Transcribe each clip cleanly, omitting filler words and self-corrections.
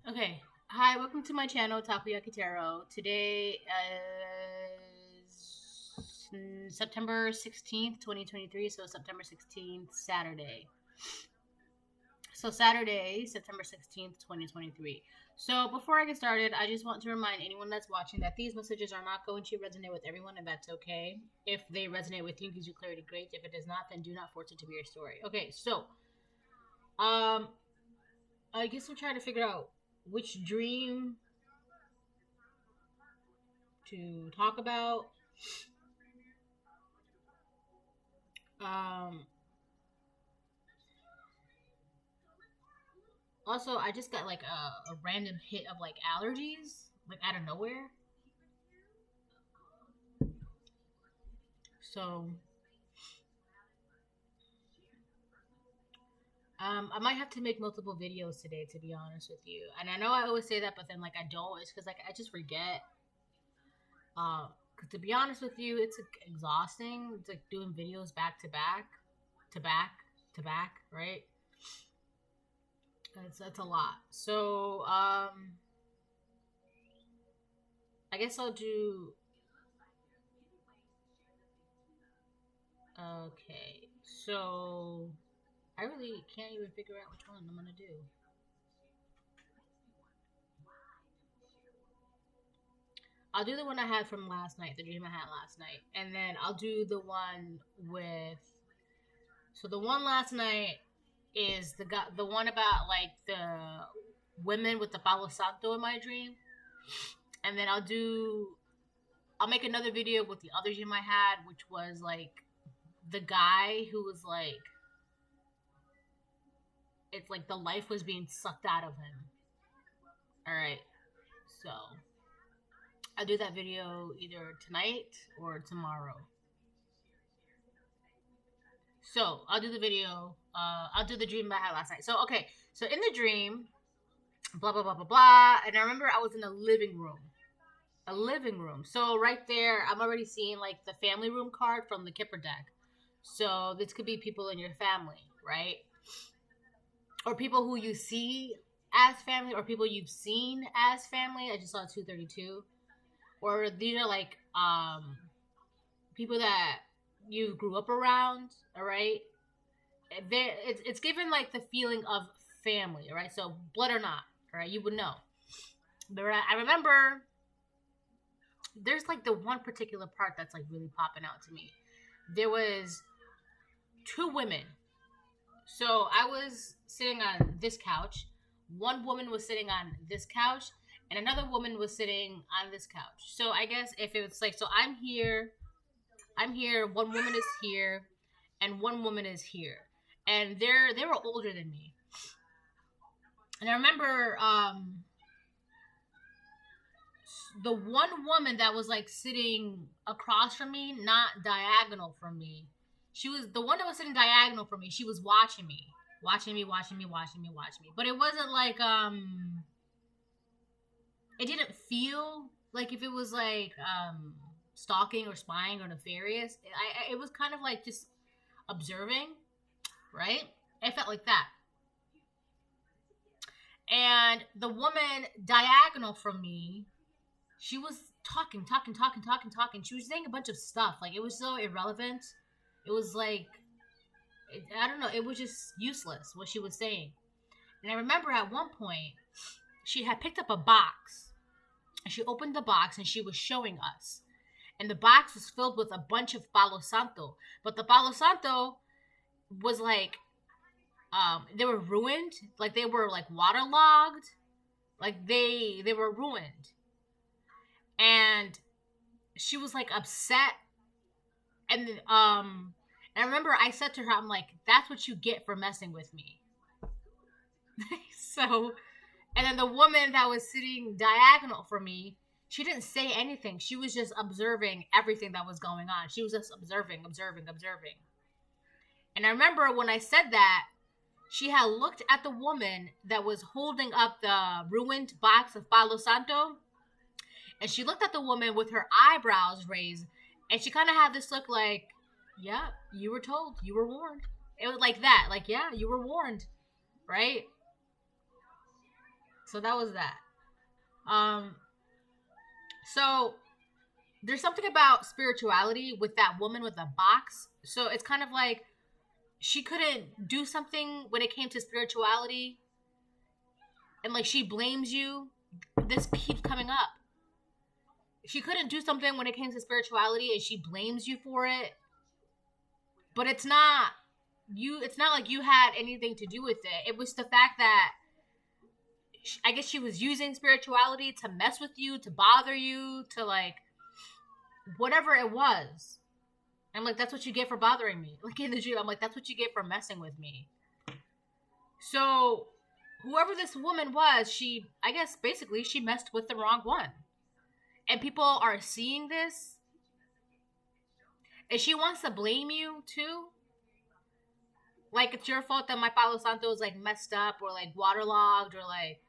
Okay. Hi, welcome to my channel, Takoyaki Tarot. Today is September 16th, 2023, so September 16th, Saturday. So Saturday, September 16th, 2023. So before I get started, I just want to remind anyone that's watching that these messages are not going to resonate with everyone, and that's okay. If they resonate with you, gives you clarity, great. If it does not, then do not force it to be your story. Okay, so I guess I'm trying to figure out which dream to talk about. Um, Also, I just got like a random hit of like allergies, like out of nowhere. So, I might have to make multiple videos today, to be honest with you. And I know I always say that, but then like I don't. It's because like I just forget. Cause to be honest with you, it's like, exhausting. It's like doing videos back to back, to back, to back, right? That's a lot. So, I guess I'll do. Okay, so I really can't even figure out which one I'm gonna do. I'll do the one I had from last night, the dream I had last night, and then I'll do the one with. So the one last night is the one about like the women with the Palo Santo in my dream, and then I'll make another video with the other dream I had, which was like the guy who was like, it's like the life was being sucked out of him. All right, so I'll do that video either tonight or tomorrow. So I'll do the video. I'll do the dream I had last night. So okay, so in the dream, blah blah blah blah blah, and I remember I was in a living room. A living room. So right there, I'm already seeing like the family room card from the Kipper deck. So this could be people in your family, right? Or people who you see as family, or people you've seen as family. I just saw 232. Or these are like people that you grew up around, all right? It's given like the feeling of family, all right? So blood or not, all right? You would know. But I remember there's like the one particular part that's like really popping out to me. There was two women. So I was sitting on this couch. One woman was sitting on this couch, and another woman was sitting on this couch. So I guess if it's like, so I'm here, one woman is here, and one woman is here. And they were older than me. And I remember the one woman that was like sitting across from me, not diagonal from me. She was the one that was sitting diagonal from me. She was watching me. Watching me. But it wasn't like it didn't feel like if it was like stalking or spying or nefarious. It was kind of like just observing, right? It felt like that. And the woman diagonal from me, she was talking. She was saying a bunch of stuff. Like, it was so irrelevant. It was like, I don't know, it was just useless what she was saying. And I remember at one point, she had picked up a box. And she opened the box and she was showing us. And the box was filled with a bunch of Palo Santo. But the Palo Santo was like, they were ruined. Like, they were like waterlogged. Like, they were ruined. And she was like upset. And I remember I said to her, I'm like, that's what you get for messing with me. So, and then the woman that was sitting diagonal from me, she didn't say anything. She was just observing everything that was going on. She was just observing. And I remember when I said that, she had looked at the woman that was holding up the ruined box of Palo Santo. And she looked at the woman with her eyebrows raised. And she kind of had this look like, yeah, you were told. You were warned. It was like that. Like, yeah, you were warned. Right? So that was that. Um, so there's something about spirituality with that woman with the box. So it's kind of like she couldn't do something when it came to spirituality, and like she blames you. This keeps coming up. She couldn't do something when it came to spirituality, and she blames you for it. But it's not you. It's not like you had anything to do with it. It was the fact that I guess she was using spirituality to mess with you, to bother you, to like whatever it was. I'm like, that's what you get for bothering me. Like in the dream, I'm like, that's what you get for messing with me. So whoever this woman was, I guess basically she messed with the wrong one. And people are seeing this. And she wants to blame you too. Like it's your fault that my Palo Santo is like messed up or like waterlogged or like,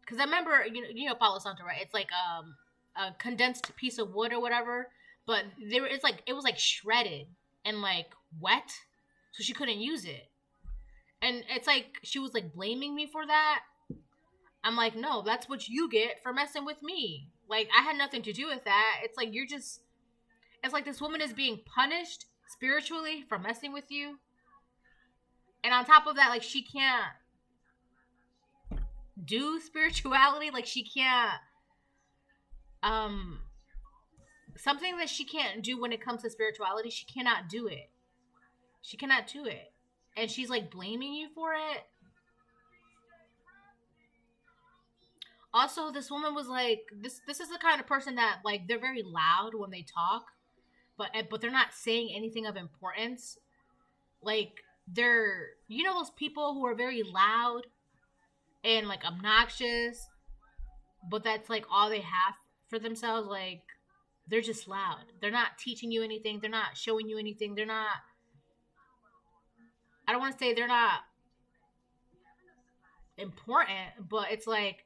because I remember you know Palo Santo, right? It's like a condensed piece of wood or whatever, but it was like shredded and like wet, so she couldn't use it. And it's like she was like blaming me for that. I'm like, no, that's what you get for messing with me. Like I had nothing to do with that. It's like it's like this woman is being punished spiritually for messing with you. And on top of that, like she can't do spirituality. Like she can't something that she can't do when it comes to spirituality, she cannot do it. She cannot do it. And she's like blaming you for it. Also, this woman was like, this is the kind of person that like they're very loud when they talk, but they're not saying anything of importance. Like they're, you know, those people who are very loud and like obnoxious, but that's like all they have for themselves. Like they're just loud. They're not teaching you anything. They're not showing you anything. They're not, I don't want to say they're not important, but it's like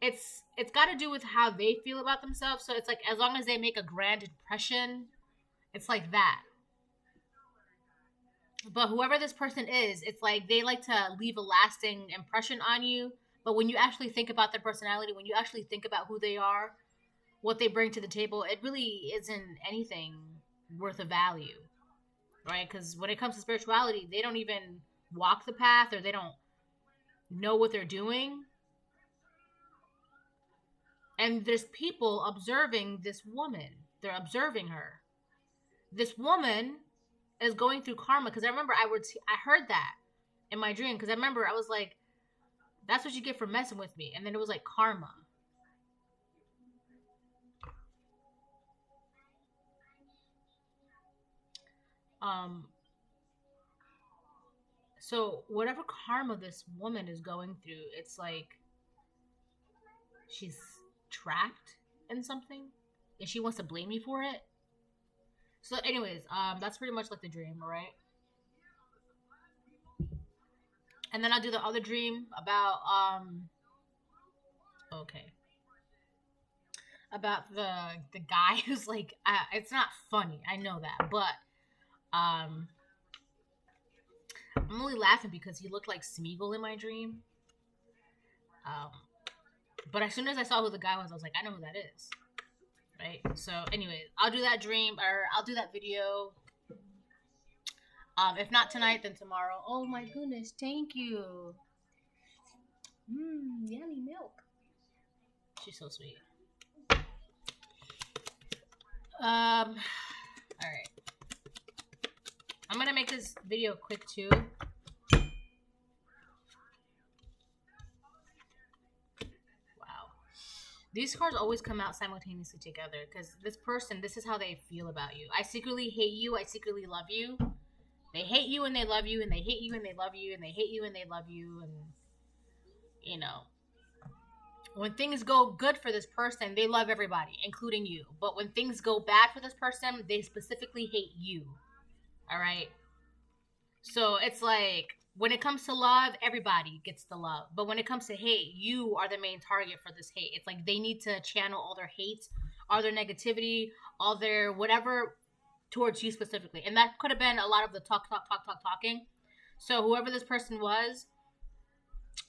it's got to do with how they feel about themselves. So it's like as long as they make a grand impression, it's like that. But whoever this person is, it's like they like to leave a lasting impression on you. But when you actually think about their personality, when you actually think about who they are, what they bring to the table, it really isn't anything worth of value, right? Because when it comes to spirituality, they don't even walk the path or they don't know what they're doing. And there's people observing this woman. They're observing her. This woman is going through karma. Because I remember I heard that in my dream. Because I remember I was like, that's what you get for messing with me. And then it was like karma. So whatever karma this woman is going through, it's like she's trapped in something and she wants to blame me for it. So anyways, that's pretty much like the dream, alright? And then I'll do the other dream about about the guy who's like it's not funny, I know that, but I'm only laughing because he looked like Smeagol in my dream. But as soon as I saw who the guy was, I was like, I know who that is. Right? So, anyways, I'll do that dream, or I'll do that video. If not tonight, then tomorrow. Oh my goodness, thank you. Yummy milk. She's so sweet. Alright. I'm gonna make this video quick too. These cards always come out simultaneously together because this person, this is how they feel about you. I secretly hate you. I secretly love you. They hate you and they love you, and they hate you and they love you, and they hate you and they love you. And, you know, when things go good for this person, they love everybody, including you. But when things go bad for this person, they specifically hate you. All right? So it's like, when it comes to love, everybody gets the love. But when it comes to hate, you are the main target for this hate. It's like they need to channel all their hate, all their negativity, all their whatever towards you specifically. And that could have been a lot of the talking. So whoever this person was,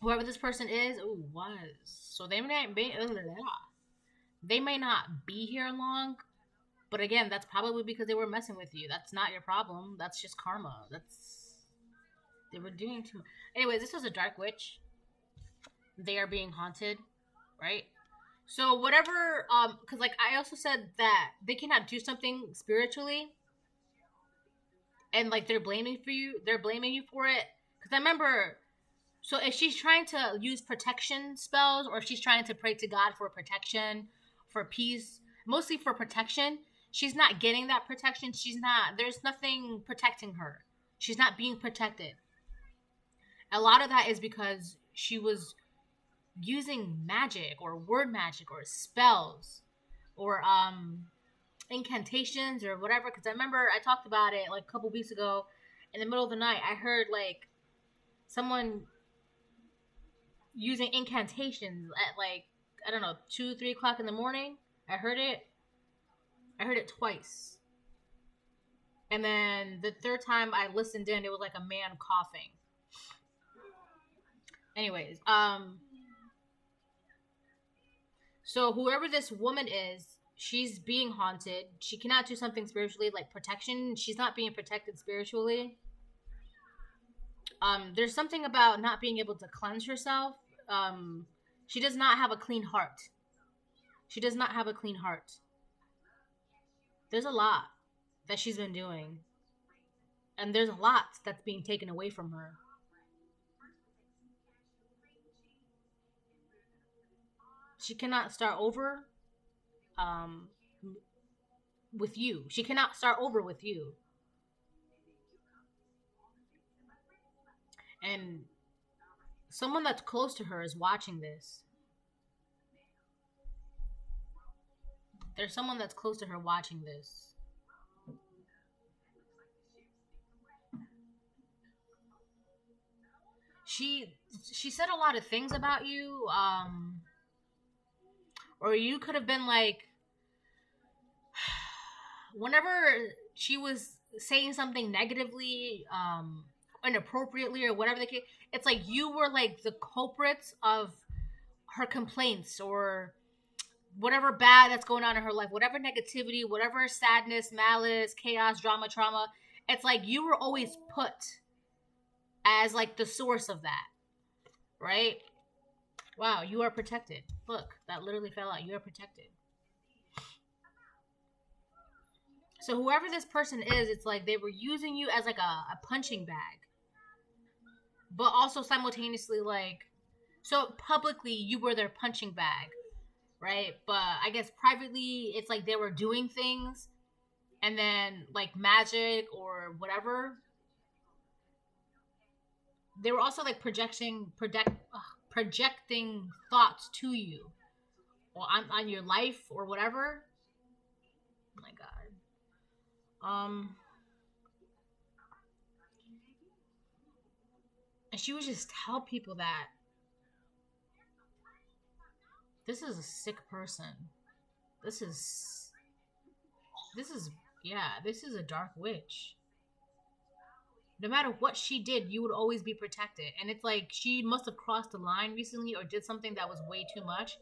Whoever this person is, ooh, was. So they may not be here long, but again, that's probably because they were messing with you. That's not your problem. That's just karma. They were doing too much. Anyways, this was a dark witch. They are being haunted, right? So whatever, because like I also said that they cannot do something spiritually, and like they're blaming you for it. Because I remember, so if she's trying to use protection spells, or if she's trying to pray to God for protection, for peace, mostly for protection, she's not getting that protection. There's nothing protecting her. She's not being protected. A lot of that is because she was using magic or word magic or spells or incantations or whatever. Because I remember I talked about it like a couple weeks ago. In the middle of the night, I heard like someone using incantations at like, I don't know, 2-3 o'clock in the morning. I heard it twice, and then the third time I listened in, it was like a man coughing. Anyways, so whoever this woman is, she's being haunted. She cannot do something spiritually like protection. She's not being protected spiritually. There's something about not being able to cleanse herself. She does not have a clean heart. She does not have a clean heart. There's a lot that she's been doing. And there's a lot that's being taken away from her. She cannot start over with you. She cannot start over with you. And someone that's close to her is watching this. There's someone that's close to her watching this. She said a lot of things about you, or you could have been like, whenever she was saying something negatively, inappropriately, or whatever the case, it's like you were like the culprits of her complaints or whatever bad that's going on in her life, whatever negativity, whatever sadness, malice, chaos, drama, trauma. It's like you were always put as like the source of that, right? Wow, you are protected. Look, that literally fell out. You are protected. So whoever this person is, it's like they were using you as like a punching bag. But also simultaneously, like, so publicly you were their punching bag, right? But I guess privately it's like they were doing things, and then like magic or whatever, they were also like projecting thoughts to you or on your life or whatever. Oh my god. And she would just tell people that this is a sick person. This is a dark witch. No matter what she did, you would always be protected. And it's like she must have crossed the line recently or did something that was way too much.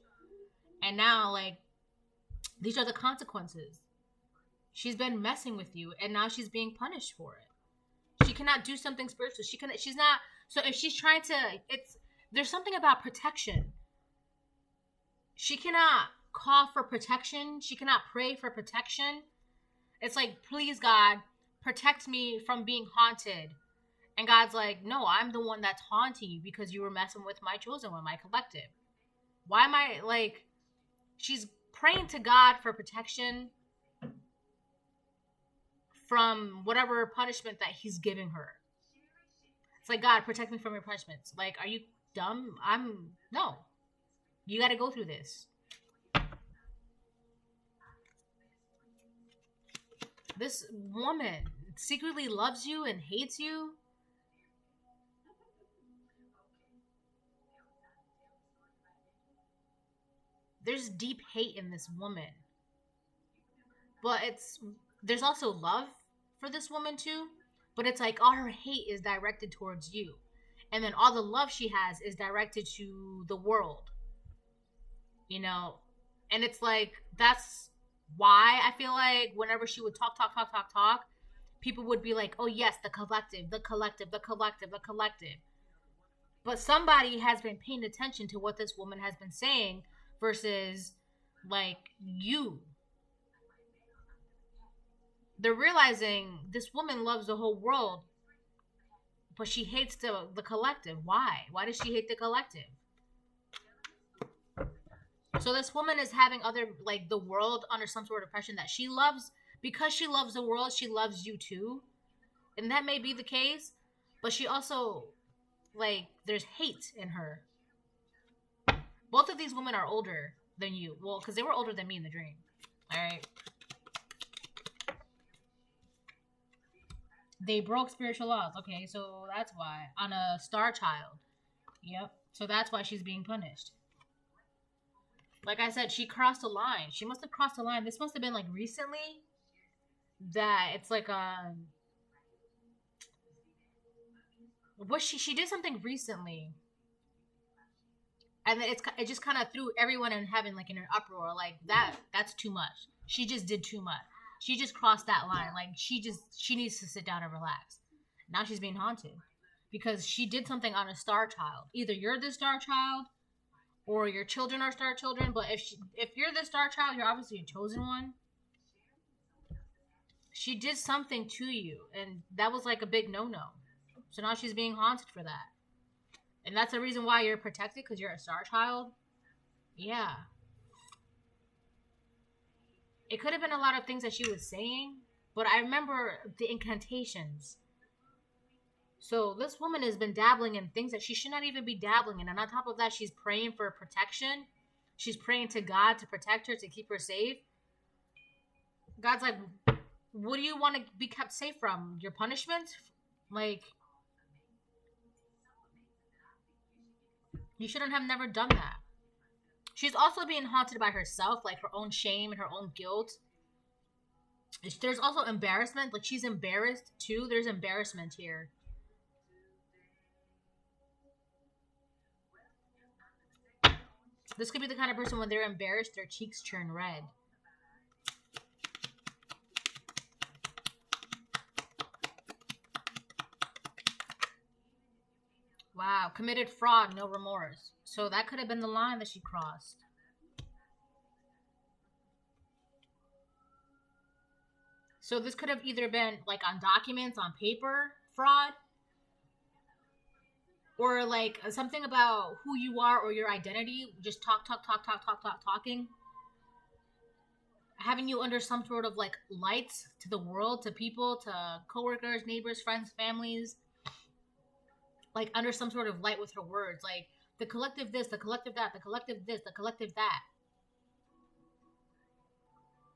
And now, like, these are the consequences. She's been messing with you, and now she's being punished for it. She cannot do something spiritual. She's not. So if she's trying to, there's something about protection. She cannot call for protection. She cannot pray for protection. It's like, please, God, protect me from being haunted. And God's like, no, I'm the one that's haunting you because you were messing with my chosen one, my collective. Why am I, like, she's praying to God for protection from whatever punishment that he's giving her. It's like, God, protect me from your punishments. Like, are you dumb? No. You got to go through this. This woman secretly loves you and hates you. There's deep hate in this woman. But there's also love for this woman too. But it's like all her hate is directed towards you. And then all the love she has is directed to the world, you know? And it's like, that's why I feel like whenever she would talk, people would be like, oh yes, the collective, the collective, the collective, the collective. But somebody has been paying attention to what this woman has been saying versus like you. They're realizing this woman loves the whole world, but she hates the collective. Why? Why does she hate the collective? So this woman is having other, like, the world under some sort of pressure that she loves. Because she loves the world, she loves you too. And that may be the case, but she also, like, there's hate in her. Both of these women are older than you. Well, because they were older than me in the dream. Alright? They broke spiritual laws. Okay, so that's why. On a star child. Yep. So that's why she's being punished. Like I said, she crossed a line. She must have crossed a line. This must have been, like, recently. That it's like, she did something recently. And it just kind of threw everyone in heaven, like, in an uproar. Like, that's too much. She just did too much. She just crossed that line. Like, she needs to sit down and relax. Now she's being haunted. Because she did something on a star child. Either you're the star child, or your children are star children. But if you're the star child, you're obviously a chosen one. She did something to you, and that was like a big no-no. So now she's being haunted for that. And that's the reason why you're protected, because you're a star child. Yeah. It could have been a lot of things that she was saying, but I remember the incantations. So this woman has been dabbling in things that she should not even be dabbling in. And on top of that, she's praying for protection. She's praying to God to protect her, to keep her safe. God's like, what do you want to be kept safe from? Your punishment? Like, you shouldn't have never done that. She's also being haunted by herself, like her own shame and her own guilt. There's also embarrassment. Like, she's embarrassed too. There's embarrassment here. This could be the kind of person when they're embarrassed, their cheeks turn red. Wow, committed fraud, no remorse. So that could have been the line that she crossed. So this could have either been like on documents, on paper, fraud, or like something about who you are or your identity. Just talking. Having you under some sort of like lights to the world, to people, to coworkers, neighbors, friends, families. Like under some sort of light with her words. Like the collective this, the collective that, the collective this, the collective that.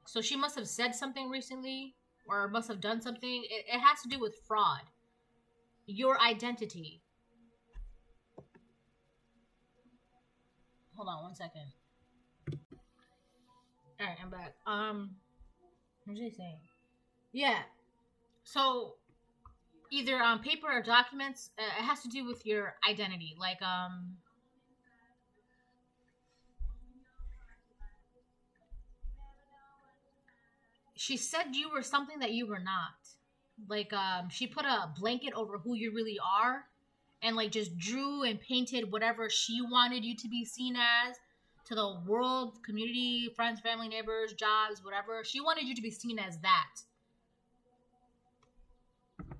So she must have said something recently, or must have done something. It has to do with fraud. Your identity. Hold on 1 second. Alright, I'm back. What was I saying? Yeah. So either on paper or documents, it has to do with your identity. Like, she said you were something that you were not. Like, she put a blanket over who you really are, and like just drew and painted whatever she wanted you to be seen as to the world, community, friends, family, neighbors, jobs, whatever. She wanted you to be seen as that.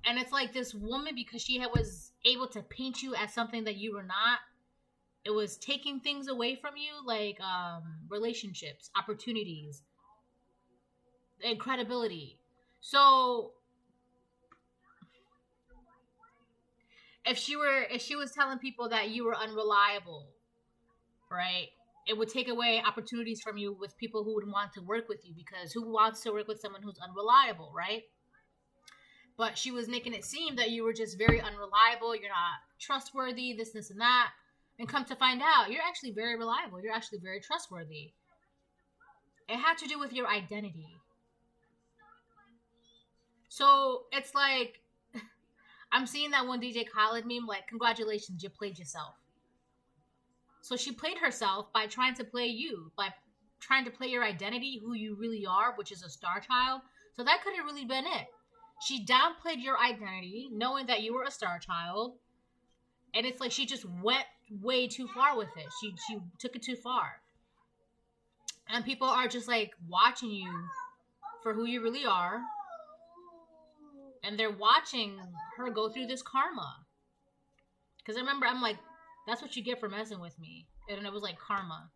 And it's like this woman, because she was able to paint you as something that you were not, it was taking things away from you, like relationships, opportunities, and credibility. So if she was telling people that you were unreliable, right, it would take away opportunities from you with people who would want to work with you, because who wants to work with someone who's unreliable, right? But she was making it seem that you were just very unreliable, you're not trustworthy, this, and that. And come to find out, you're actually very reliable, you're actually very trustworthy. It had to do with your identity. So it's like, I'm seeing that one DJ Khaled meme, like, congratulations, you played yourself. So she played herself by trying to play you, by trying to play your identity, who you really are, which is a star child. So that could have really been it. She downplayed your identity, knowing that you were a star child. And it's like she just went way too far with it. She took it too far. And people are just like watching you for who you really are. And they're watching her go through this karma. Because I remember, I'm like, that's what you get for messing with me. And it was like karma.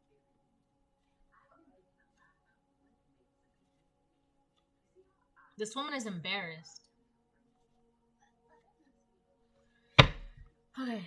This woman is embarrassed. Okay.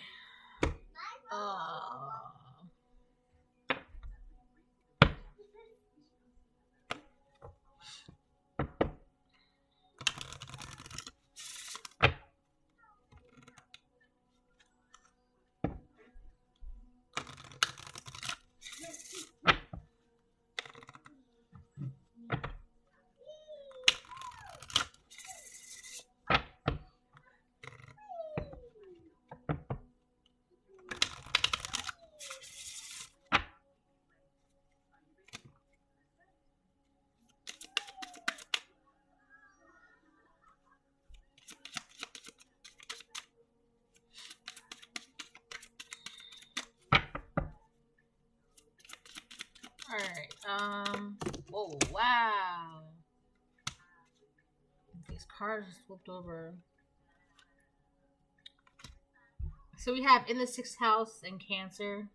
Alright, oh, wow. These cards flipped over. So we have in the 6th house and Cancer.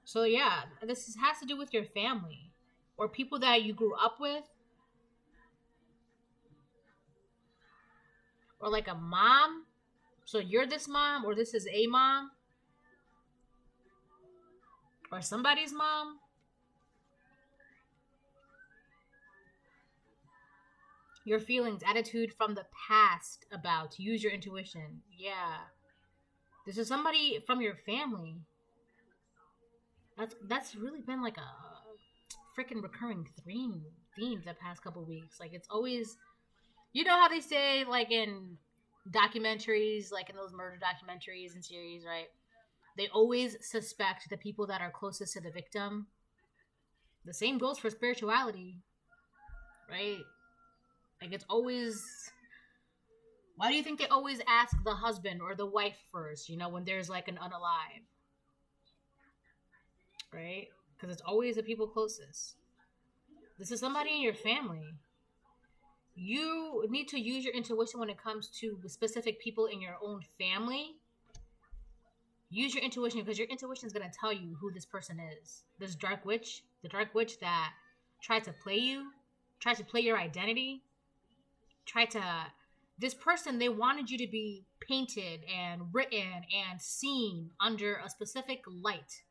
So yeah, this has to do with your family. Or people that you grew up with. Or like a mom. So you're this mom, or this is a mom. Or somebody's mom. Your feelings, attitude from the past about use your intuition. Yeah. This is somebody from your family. That's really been like a freaking recurring theme the past couple weeks. Like, it's always, you know how they say, like, in documentaries, like in those murder documentaries and series, right? They always suspect the people that are closest to the victim. The same goes for spirituality, right? Like, it's always... Why do you think they always ask the husband or the wife first, you know, when there's, like, an unalive? Right? Because it's always the people closest. This is somebody in your family. You need to use your intuition when it comes to specific people in your own family. Use your intuition, because your intuition is going to tell you who this person is. This dark witch, the dark witch that tried to play you, tried to play your identity, this person, they wanted you to be painted and written and seen under a specific light.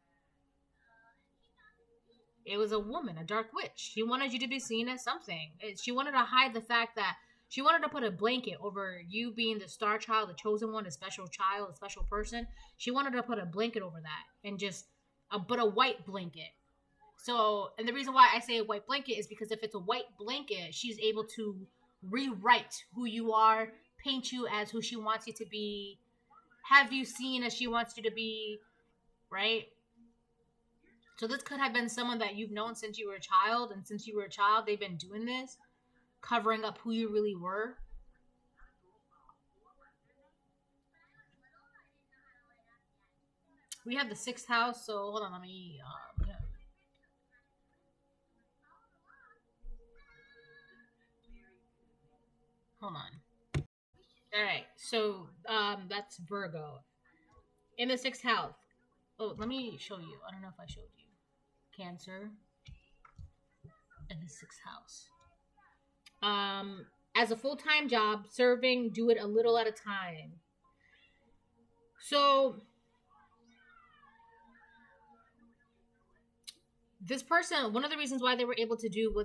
It was a woman, a dark witch. She wanted you to be seen as something. She wanted to hide the fact that she wanted to put a blanket over you being the star child, the chosen one, a special child, a special person. She wanted to put a blanket over that and just but a white blanket. So, and the reason why I say a white blanket is because if it's a white blanket, she's able to rewrite who you are, paint you as who she wants you to be, have you seen as she wants you to be, right? So this could have been someone that you've known since you were a child, and since you were a child, they've been doing this, covering up who you really were. We have the 6th house, so hold on, let me... Hold on. Alright, so that's Virgo. In the 6th house. Oh, let me show you. I don't know if I showed you. Cancer. In the 6th house. As a full-time job, serving, do it a little at a time. So, this person, one of the reasons why they were able to do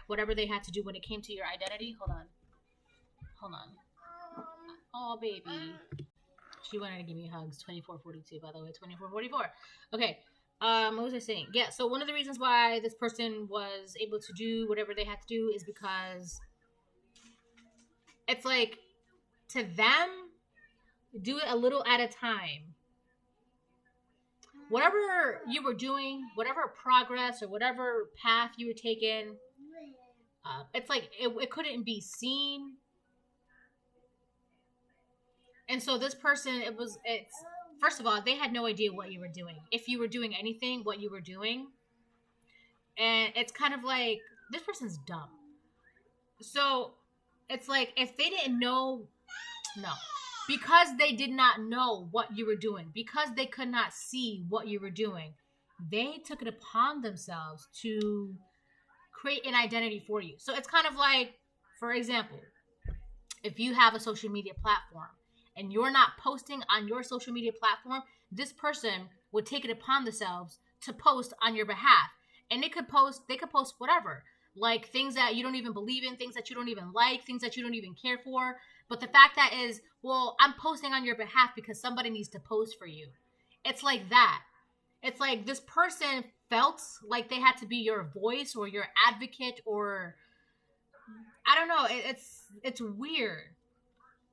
whatever they had to do when it came to your identity. Hold on. Oh, baby. She wanted to give me hugs. 2442, by the way. 2444. Okay. What was I saying? Yeah, so one of the reasons why this person was able to do whatever they had to do is because it's like to them, do it a little at a time. Whatever you were doing, whatever progress or whatever path you were taking, it's like it couldn't be seen. And so this person, it's first of all, they had no idea what you were doing. If you were doing anything, what you were doing. And it's kind of like, this person's dumb. So it's like, if they didn't know, no. Because they did not know what you were doing, because they could not see what you were doing, they took it upon themselves to create an identity for you. So it's kind of like, for example, if you have a social media platform and you're not posting on your social media platform, this person would take it upon themselves to post on your behalf. And they could post whatever, like things that you don't even believe in, things that you don't even like, things that you don't even care for. But the fact that is, well, I'm posting on your behalf because somebody needs to post for you. It's like that. It's like this person felt like they had to be your voice or your advocate, or I don't know. It's weird.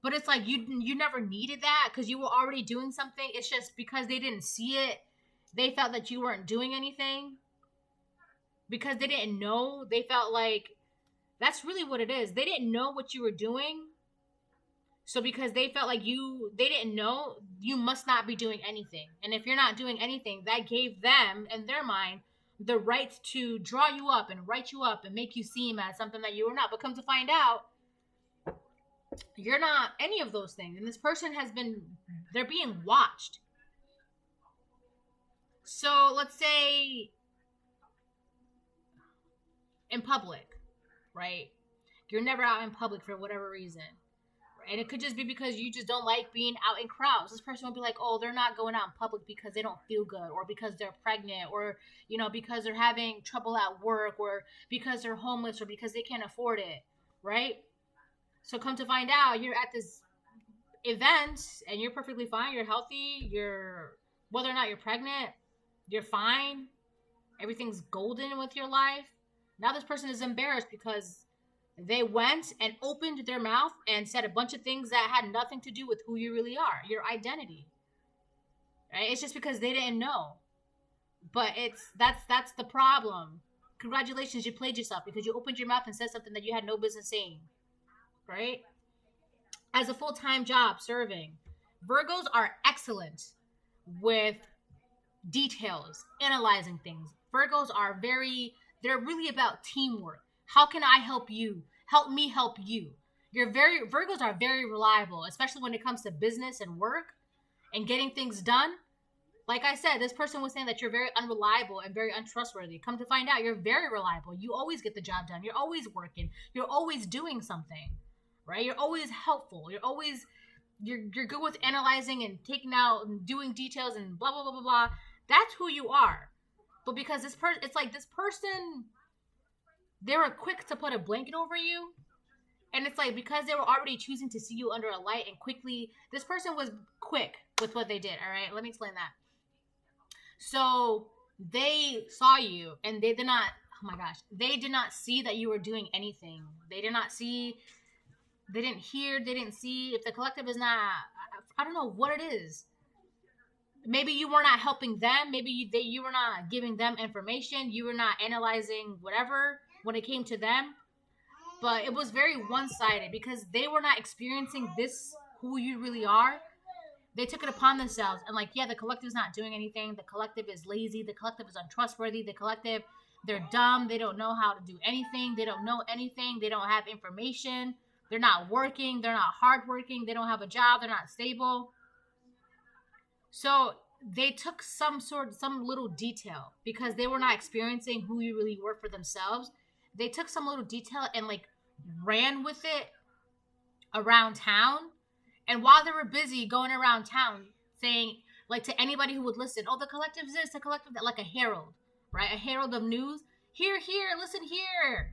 But it's like you never needed that because you were already doing something. It's just because they didn't see it, they felt that you weren't doing anything. Because they didn't know, they felt like that's really what it is. They didn't know what you were doing. So because they felt like they didn't know, you must not be doing anything. And if you're not doing anything, that gave them, in their mind, the right to draw you up and write you up and make you seem as something that you were not. But come to find out, you're not any of those things. And this person they're being watched. So let's say in public, right? You're never out in public for whatever reason. And it could just be because you just don't like being out in crowds. This person will be like, oh, they're not going out in public because they don't feel good, or because they're pregnant, or, because they're having trouble at work, or because they're homeless, or because they can't afford it, right? So come to find out, you're at this event and you're perfectly fine. You're healthy. Whether or not you're pregnant, you're fine. Everything's golden with your life. Now this person is embarrassed because they went and opened their mouth and said a bunch of things that had nothing to do with who you really are, your identity. Right? It's just because they didn't know. But that's the problem. Congratulations, you played yourself because you opened your mouth and said something that you had no business saying. Right? As a full-time job serving, Virgos are excellent with details, analyzing things. Virgos are they're really about teamwork. How can I help you? Help me help you. Virgos are very reliable, especially when it comes to business and work and getting things done. Like I said, this person was saying that you're very unreliable and very untrustworthy. Come to find out, you're very reliable. You always get the job done. You're always working. You're always doing something, right? You're always helpful. You're good with analyzing and taking out and doing details and blah, blah, blah, blah, blah. That's who you are. But because it's like this person, they were quick to put a blanket over you. And it's like, because they were already choosing to see you under a light and quickly, this person was quick with what they did. All right, let me explain that. So they saw you and they did not, oh my gosh, they did not see that you were doing anything. They did not see, they didn't hear, they didn't see. If the collective is not, I don't know what it is. Maybe you were not helping them. Maybe you were not giving them information. You were not analyzing whatever when it came to them. But it was very one-sided because they were not experiencing this, who you really are. They took it upon themselves and like, yeah, the collective is not doing anything. The collective is lazy. The collective is untrustworthy. The collective, they're dumb. They don't know how to do anything. They don't know anything. They don't have information. They're not working. They're not hardworking. They don't have a job. They're not stable. So they took some little detail because they were not experiencing who you really were for themselves. They took some little detail and like ran with it around town. And while they were busy going around town saying, like, to anybody who would listen, oh, the collective is this, the collective that, like a herald, right? A herald of news. Hear, listen here,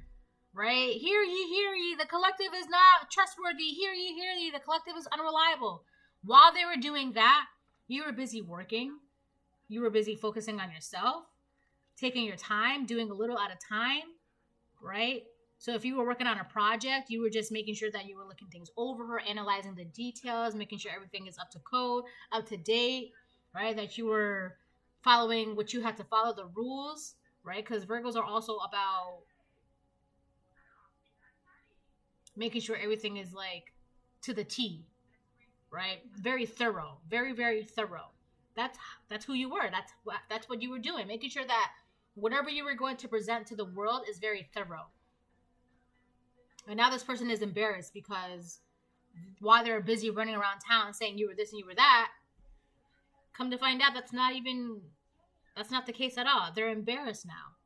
right? Hear ye, the collective is not trustworthy. Hear ye, the collective is unreliable. While they were doing that, you were busy working. You were busy focusing on yourself, taking your time, doing a little at a time, right? So if you were working on a project, you were just making sure that you were looking things over, analyzing the details, making sure everything is up to code, up to date, right? That you were following what you had to follow, the rules, right? Because Virgos are also about making sure everything is like to the T, right? Very thorough, very, very thorough. That's who you were. That's what you were doing, making sure that whatever you were going to present to the world is very thorough. And now this person is embarrassed because while they're busy running around town saying you were this and you were that, come to find out that's not the case at all. They're embarrassed now.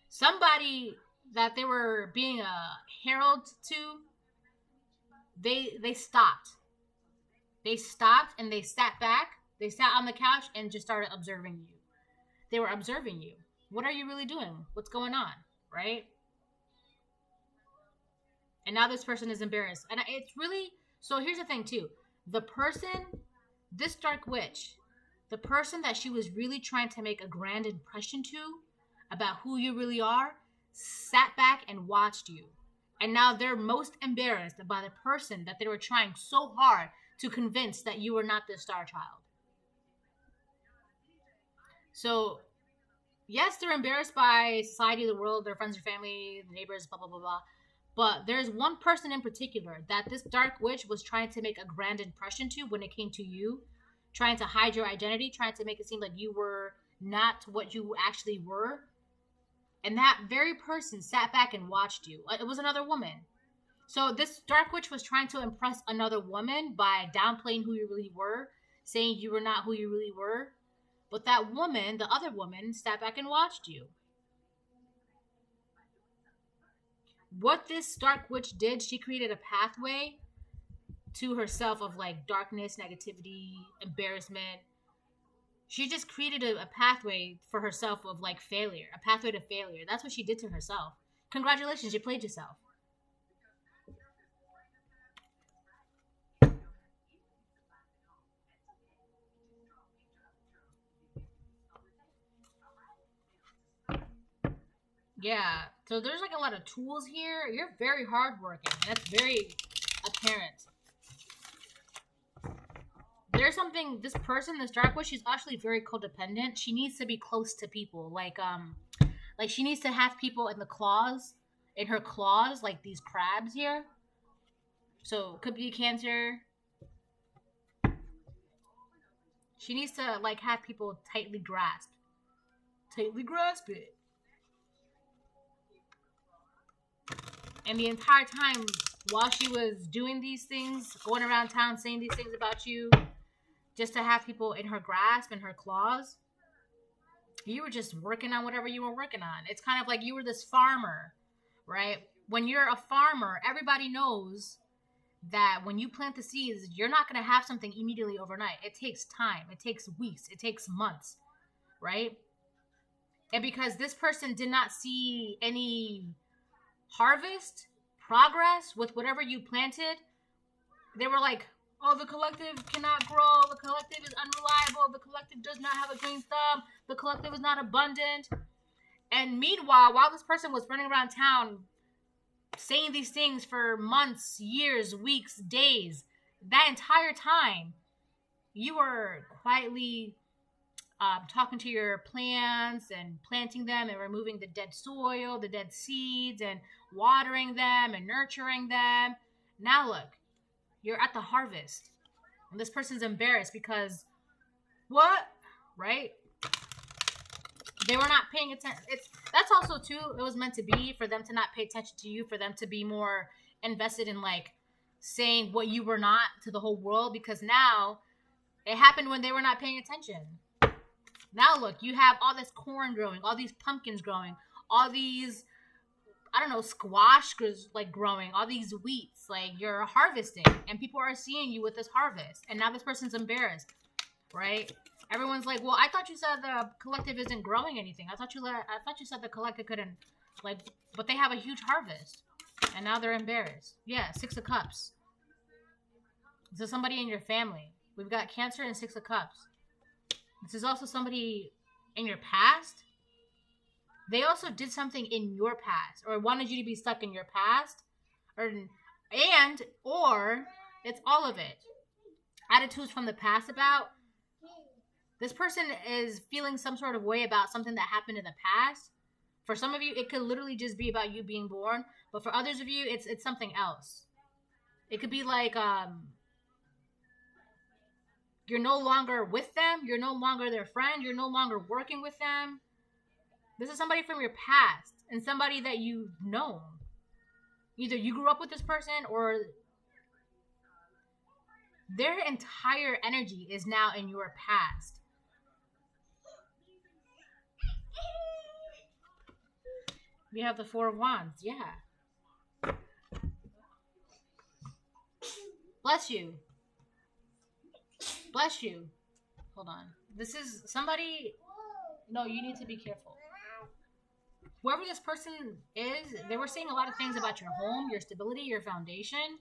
Somebody that they were being a herald to, they stopped. They stopped and they sat back. They sat on the couch and just started observing you. They were observing you. What are you really doing? What's going on? Right? And now this person is embarrassed. And it's really... So here's the thing too. The person, this dark witch, the person that she was really trying to make a grand impression to about who you really are, sat back and watched you. And now they're most embarrassed by the person that they were trying so hard to convince that you were not the star child. So, yes, they're embarrassed by society, the world, their friends, their family, the neighbors, blah, blah, blah, blah. But there's one person in particular that this dark witch was trying to make a grand impression to when it came to you, trying to hide your identity, trying to make it seem like you were not what you actually were. And that very person sat back and watched you. It was another woman. So this dark witch was trying to impress another woman by downplaying who you really were, saying you were not who you really were. But that woman, the other woman, sat back and watched you. What this dark witch did, she created a pathway to herself of like darkness, negativity, embarrassment. She just created a pathway for herself of like failure, a pathway to failure. That's what she did to herself. Congratulations, you played yourself. Yeah, so there's like a lot of tools here. You're very hardworking. That's very apparent. There's something, this person, this dark witch, she's actually very codependent. She needs to be close to people. Like she needs to have people in her claws, like these crabs here. So could be Cancer. She needs to like have people tightly grasp it. And the entire time while she was doing these things, going around town saying these things about you, just to have people in her grasp, in her claws, you were just working on whatever you were working on. It's kind of like you were this farmer, right? When you're a farmer, everybody knows that when you plant the seeds, you're not going to have something immediately overnight. It takes time. It takes weeks. It takes months, right? And because this person did not see any harvest, progress with whatever you planted, they were like, oh, the collective cannot grow, the collective is unreliable, the collective does not have a green thumb, the collective is not abundant. And meanwhile, while this person was running around town saying these things for months, years, weeks, days, that entire time, you were quietly talking to your plants and planting them and removing the dead soil, the dead seeds, and watering them and nurturing them. Now look, you're at the harvest. And this person's embarrassed because, what? Right? They were not paying attention. That's also, too, it was meant to be for them to not pay attention to you, for them to be more invested in, like, saying what you were not to the whole world, because now it happened when they were not paying attention. Now look, you have all this corn growing, all these pumpkins growing, all these, I don't know, squash like growing, all these wheats, like you're harvesting, and people are seeing you with this harvest, and now this person's embarrassed, right? Everyone's like, well, I thought you said the collective isn't growing anything. I thought you said the collective couldn't, like, but they have a huge harvest, and now they're embarrassed. Yeah, 6 of Cups. This is somebody in your family. We've got Cancer and 6 of Cups. This is also somebody in your past. They also did something in your past, or wanted you to be stuck in your past, or it's all of it. Attitudes from the past about this person is feeling some sort of way about something that happened in the past. For some of you, it could literally just be about you being born, but for others of you, it's something else. It could be like you're no longer with them, you're no longer their friend, you're no longer working with them. This is somebody from your past and somebody that you've known. Either you grew up with this person or their entire energy is now in your past. We have the Four of Wands. Yeah. Bless you. Bless you. Hold on. This is somebody... No, you need to be careful. Whoever this person is, they were saying a lot of things about your home, your stability, your foundation.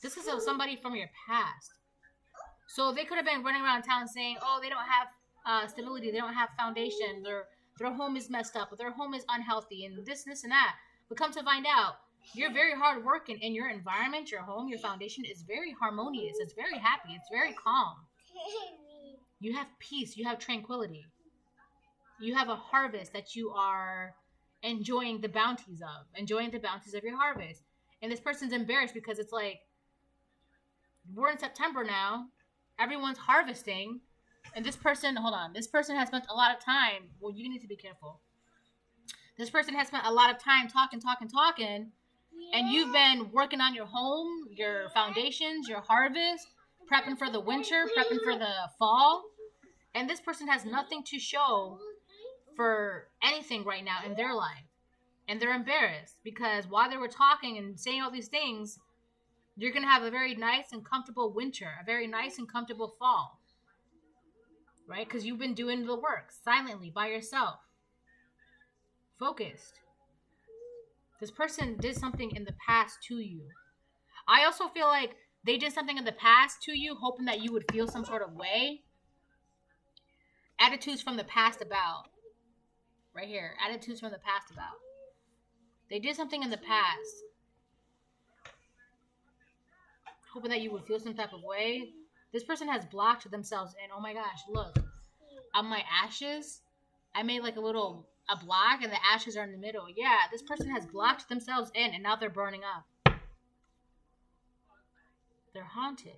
This is somebody from your past. So they could have been running around town saying, oh, they don't have stability, they don't have foundation, their home is messed up, or their home is unhealthy, and this and that. But come to find out, you're very hard working, and your environment, your home, your foundation is very harmonious. It's very happy. It's very calm. You have peace. You have tranquility. You have a harvest that you are enjoying the bounties of your harvest. And this person's embarrassed because it's like, we're in September now. Everyone's harvesting. And this person, hold on. This person has spent a lot of time. Well, you need to be careful. This person has spent a lot of time talking. And you've been working on your home, your foundations, your harvest, prepping for the winter, prepping for the fall. And this person has nothing to show for anything right now in their life. And they're embarrassed because while they were talking and saying all these things, you're going to have a very nice and comfortable winter, a very nice and comfortable fall. Right? Because you've been doing the work silently by yourself. Focused. This person did something in the past to you. I also feel like they did something in the past to you, hoping that you would feel some sort of way. Attitudes from the past about. Right here. Attitudes from the past about. They did something in the past, hoping that you would feel some type of way. This person has blocked themselves in. Oh my gosh, look. On my ashes, I made like a block and the ashes are in the middle. Yeah, this person has blocked themselves in and now they're burning up. They're haunted.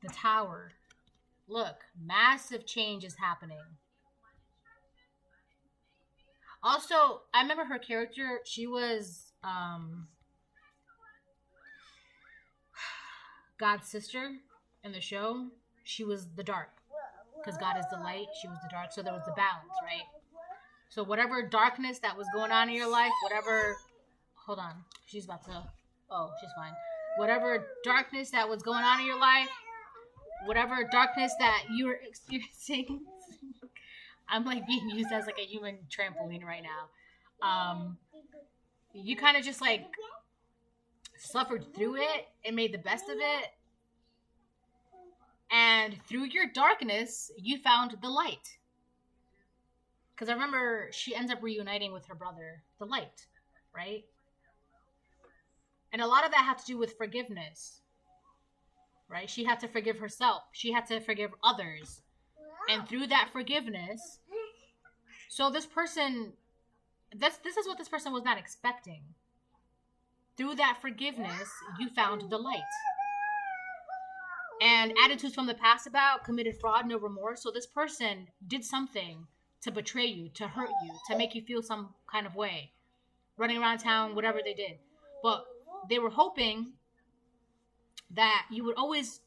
The Tower. Look, massive change is happening. Also, I remember her character, she was God's sister in the show. She was the dark. Because God is the light, she was the dark. So there was the balance, right? So whatever darkness that was going on in your life, hold on. She's about to, she's fine. Whatever darkness that was going on in your life, whatever darkness that you were experiencing, I'm like being used as like a human trampoline right now. You kind of just like suffered through it and made the best of it. And through your darkness, you found the light. Because I remember she ends up reuniting with her brother, the light, right? And a lot of that had to do with forgiveness, right? She had to forgive herself. She had to forgive others. And through that forgiveness, so this person, this is what this person was not expecting. Through that forgiveness, you found the light. And attitudes from the past about committed fraud, no remorse. So this person did something to betray you, to hurt you, to make you feel some kind of way. Running around town, whatever they did. But they were hoping that you would always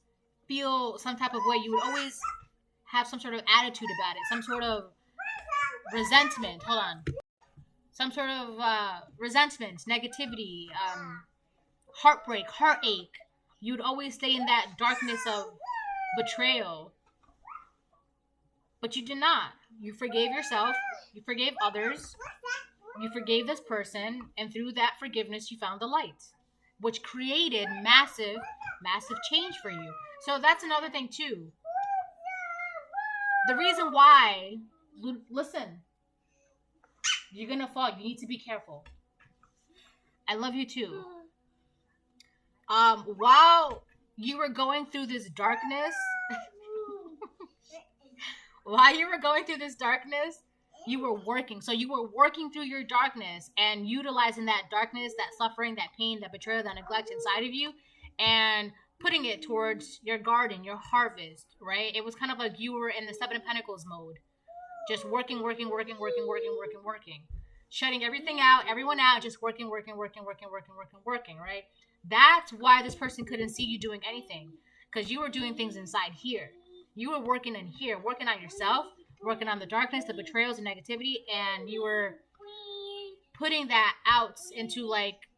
feel some type of way. You would always have some sort of attitude about it. Some sort of resentment. Hold on. Some sort of resentment, negativity, heartbreak, heartache. You'd always stay in that darkness of betrayal. But you did not. You forgave yourself. You forgave others. You forgave this person. And through that forgiveness, you found the light. which created massive change for you. So that's another thing too. The reason why, listen, you're gonna fall. You need to be careful. I love you too. While you were going through this darkness, you were working. So you were working through your darkness and utilizing that darkness, that suffering, that pain, that betrayal, that neglect inside of you, and putting it towards your garden, your harvest, right? It was kind of like you were in the Seven of Pentacles mode. Just working. Shutting everything out, everyone out, just working, right? That's why this person couldn't see you doing anything. Because you were doing things inside here. You were working in here, working on yourself, working on the darkness, the betrayals, and negativity, and you were putting that out into like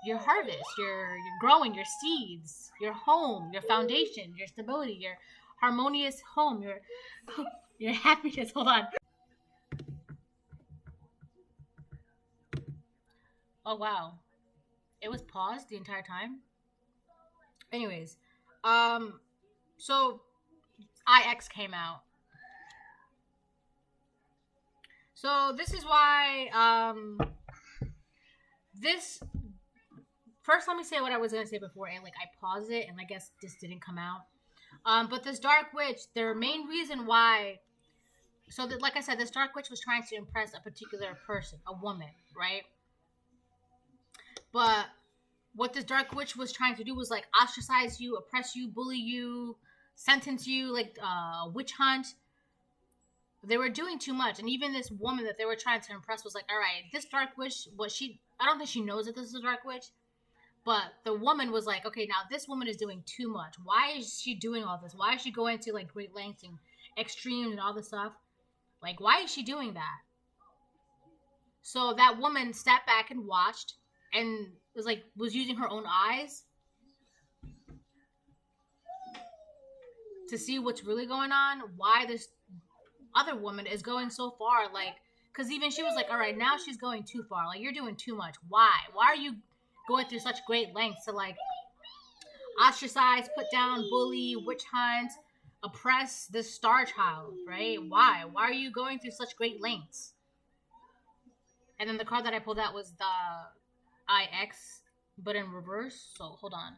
your harvest, your growing, your seeds, your home, your foundation, your stability, your harmonious home, your happiness. Hold on. Oh wow. It was paused the entire time. Anyways, so IX came out. So this is why this first, let me say what I was gonna say before, and like I paused it, and I guess this didn't come out. But this dark witch, their main reason why, so that, like I said, this dark witch was trying to impress a particular person, a woman, right? But what this dark witch was trying to do was like ostracize you, oppress you, bully you, sentence you, like witch hunt. They were doing too much, and even this woman that they were trying to impress was like, all right, this dark witch, I don't think she knows that this is a dark witch. But the woman was like, okay, now this woman is doing too much. Why is she doing all this? Why is she going to like great lengths and extremes and all this stuff? Like, why is she doing that? So that woman sat back and watched and was using her own eyes to see what's really going on. Why this other woman is going so far. Like, because even she was like, all right, now she's going too far. Like, you're doing too much. Why? Why are you going through such great lengths to like ostracize, put down, bully, witch hunt, oppress this star child, right? Why are you going through such great lengths? And then the card that I pulled out was the IX, but in reverse. So hold on.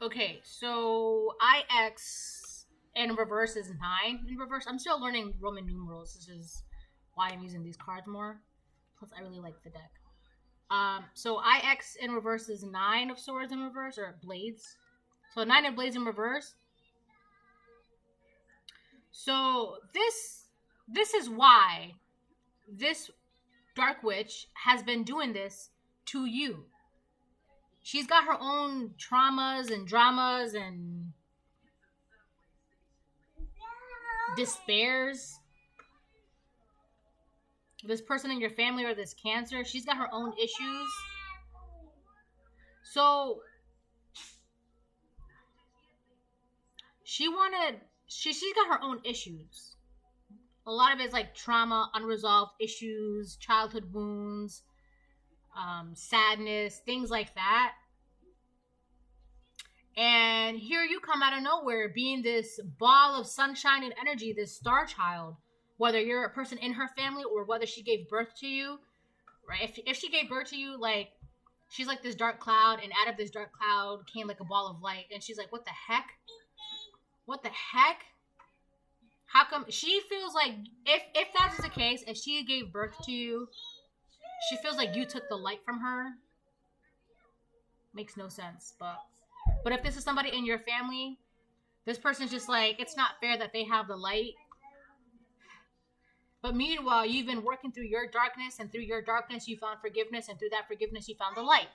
Okay, so IX in reverse is 9 in reverse. I'm still learning Roman numerals. This is why I'm using these cards more. Plus I really like the deck. So IX in reverse is 9 of swords in reverse, or blades. So 9 of blades in reverse. So this is why this dark witch has been doing this to you. She's got her own traumas and dramas and despairs. This person in your family or this cancer, she's got her own issues. So she's got her own issues. A lot of it's like trauma, unresolved issues, childhood wounds, sadness, things like that. And here you come out of nowhere, being this ball of sunshine and energy, this star child. Whether you're a person in her family or whether she gave birth to you, right? If she gave birth to you, like, she's like this dark cloud, and out of this dark cloud came like a ball of light, and she's like, what the heck? What the heck? How come? She feels like, if that's the case, if she gave birth to you, she feels like you took the light from her. Makes no sense, but if this is somebody in your family, this person's just like, it's not fair that they have the light. But meanwhile, you've been working through your darkness, and through your darkness, you found forgiveness, and through that forgiveness, you found the light.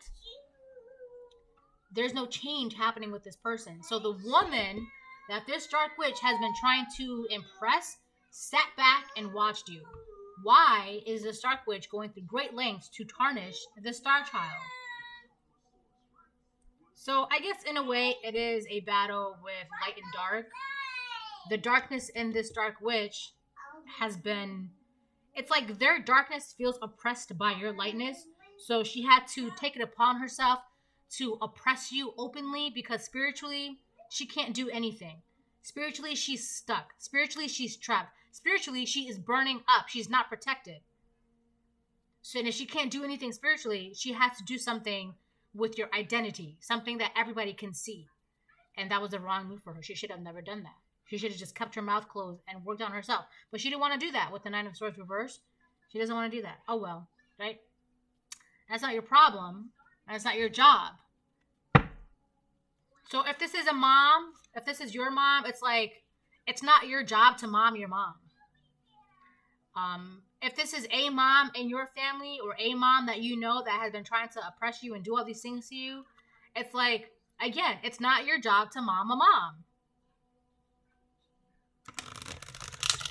There's no change happening with this person. So the woman that this dark witch has been trying to impress sat back and watched you. Why is this dark witch going through great lengths to tarnish the star child? So I guess in a way, it is a battle with light and dark. The darkness in this dark witch has been, it's like their darkness feels oppressed by your lightness, so she had to take it upon herself to oppress you openly because spiritually, she can't do anything. Spiritually, she's stuck. Spiritually, she's trapped. Spiritually, she is burning up. She's not protected. So if she can't do anything spiritually, she has to do something with your identity, something that everybody can see. And that was the wrong move for her. She should have never done that. She should have just kept her mouth closed and worked on herself. But she didn't want to do that with the Nine of Swords reversed. She doesn't want to do that. Oh well, right? That's not your problem. That's not your job. So if this is a mom, if this is your mom, it's like, it's not your job to mom your mom. If this is a mom in your family or a mom that you know that has been trying to oppress you and do all these things to you, it's like, again, it's not your job to mom a mom.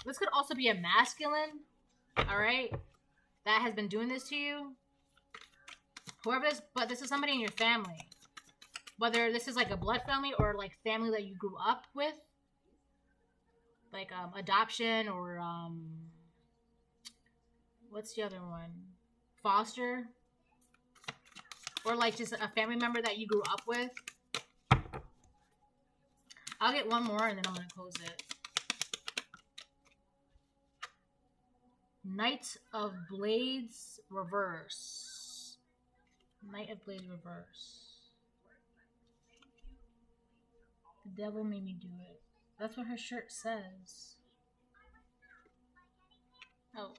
This could also be a masculine, all right, that has been doing this to you. Whoever this, but this is somebody in your family. Whether this is like a blood family or like family that you grew up with. Like adoption or what's the other one? Foster. Or like just a family member that you grew up with. I'll get one more and then I'm going to close it. Knight of Blades reverse. Knight of Blades reverse. The devil made me do it. That's what her shirt says. Oh.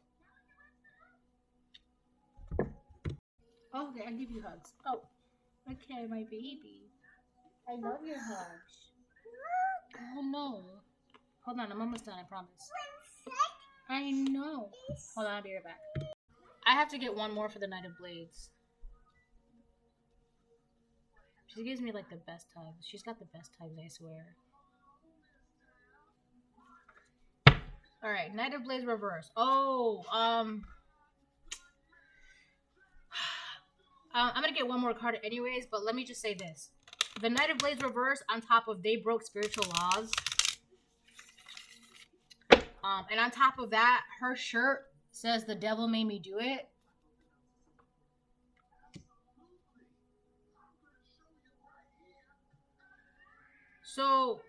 Oh, okay, I'll give you hugs. Oh. Okay, my baby. I love your hugs. Oh no. Hold on, I'm almost done, I promise. I know. Hold on, I'll be right back. I have to get one more for the Knight of Blades. She gives me like the best hugs. She's got the best hugs, I swear. Alright, Knight of Blades reverse. Oh, I'm gonna get one more card anyways, but let me just say this. The Knight of Blades reverse on top of they broke spiritual laws. And on top of that, her shirt says the devil made me do it. So,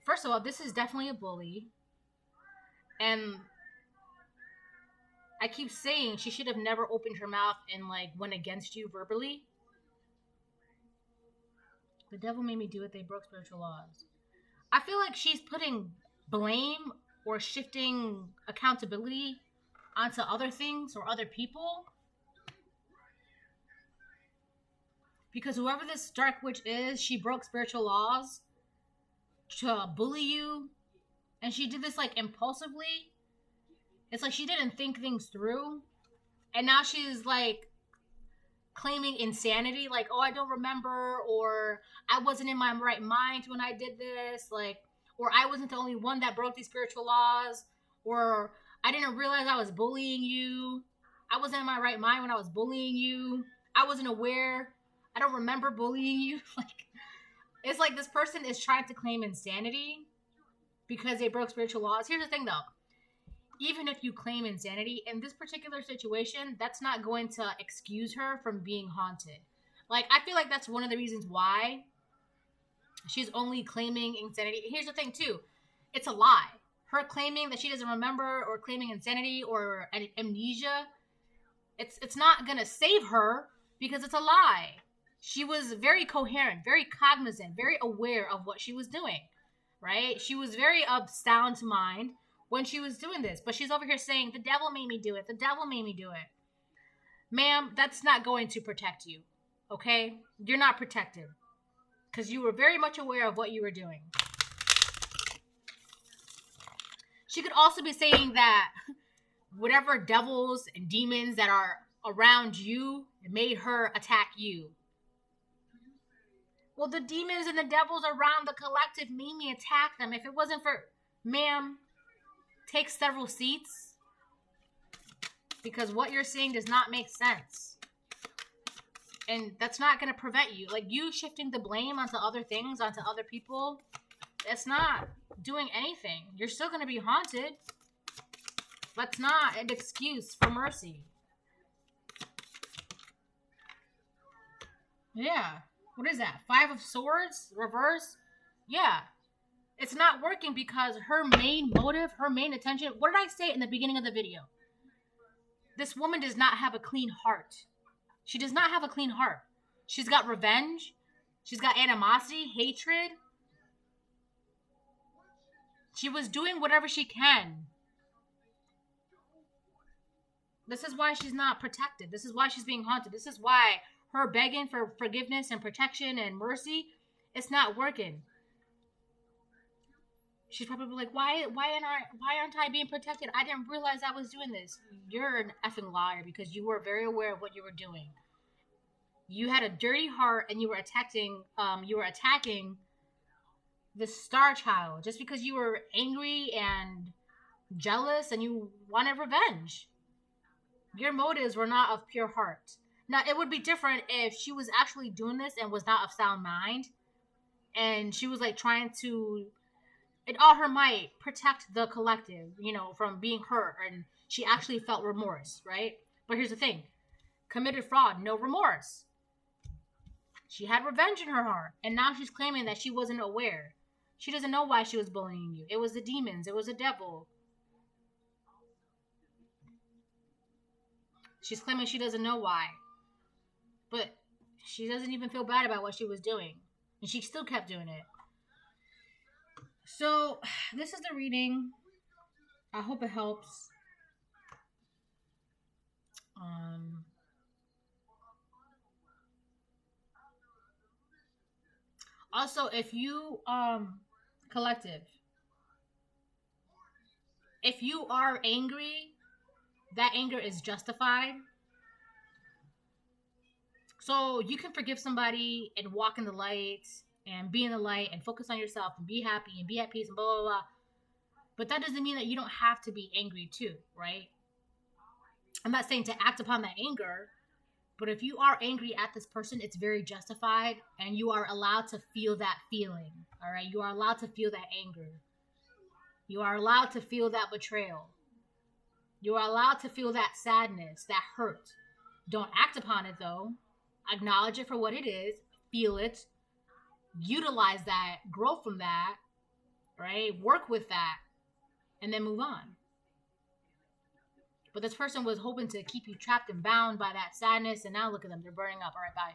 first of all, this is definitely a bully. And I keep saying she should have never opened her mouth and like went against you verbally. The devil made me do it. They broke spiritual laws. I feel like she's putting blame or shifting accountability onto other things or other people. Because whoever this dark witch is, she broke spiritual laws to bully you. And she did this like impulsively. It's like she didn't think things through. And now she's like claiming insanity. Like, oh, I don't remember. Or I wasn't in my right mind when I did this. Like, or I wasn't the only one that broke these spiritual laws. Or I didn't realize I was bullying you. I wasn't in my right mind when I was bullying you. I wasn't aware. I don't remember bullying you. Like, it's like this person is trying to claim insanity because they broke spiritual laws. Here's the thing, though. Even if you claim insanity, in this particular situation, that's not going to excuse her from being haunted. Like, I feel like that's one of the reasons why she's only claiming insanity. Here's the thing, too. It's a lie. Her claiming that she doesn't remember or claiming insanity or amnesia, it's not going to save her because it's a lie. She was very coherent, very cognizant, very aware of what she was doing, right? She was very of sound mind when she was doing this. But she's over here saying, the devil made me do it. The devil made me do it. Ma'am, that's not going to protect you, okay? You're not protected because you were very much aware of what you were doing. She could also be saying that whatever devils and demons that are around you made her attack you. Well, the demons and the devils around the collective made me attack them. If it wasn't for, ma'am, take several seats because what you're saying does not make sense. And that's not going to prevent you. Like, you shifting the blame onto other things, onto other people, that's not doing anything. You're still going to be haunted. That's not an excuse for mercy. Yeah. What is that? 5 of Swords? Reverse? Yeah. It's not working because her main motive, her main intention, what did I say in the beginning of the video? This woman does not have a clean heart. She does not have a clean heart. She's got revenge. She's got animosity, hatred. She was doing whatever she can. This is why she's not protected. This is why she's being haunted. This is why her begging for forgiveness and protection and mercy, it's not working. She's probably like, why aren't I being protected? I didn't realize I was doing this. You're an effing liar because you were very aware of what you were doing. You had a dirty heart and you were attacking the star child just because you were angry and jealous and you wanted revenge. Your motives were not of pure heart. Now, it would be different if she was actually doing this and was not of sound mind and she was like trying to, in all her might, protect the collective, you know, from being hurt, and she actually felt remorse, right? But here's the thing. Committed fraud, no remorse. She had revenge in her heart, and now she's claiming that she wasn't aware. She doesn't know why she was bullying you. It was the demons. It was the devil. She's claiming she doesn't know why. But she doesn't even feel bad about what she was doing. And she still kept doing it. So, this is the reading. I hope it helps. Also, if you, collective, if you are angry, that anger is justified. So you can forgive somebody and walk in the light and be in the light and focus on yourself and be happy and be at peace and blah, blah, blah. But that doesn't mean that you don't have to be angry too, right? I'm not saying to act upon that anger, but if you are angry at this person, it's very justified and you are allowed to feel that feeling, all right? You are allowed to feel that anger. You are allowed to feel that betrayal. You are allowed to feel that sadness, that hurt. Don't act upon it though. Acknowledge it for what it is. Feel it. Utilize that. Grow from that. Right? Work with that. And then move on. But this person was hoping to keep you trapped and bound by that sadness. And now look at them. They're burning up. All right, bye.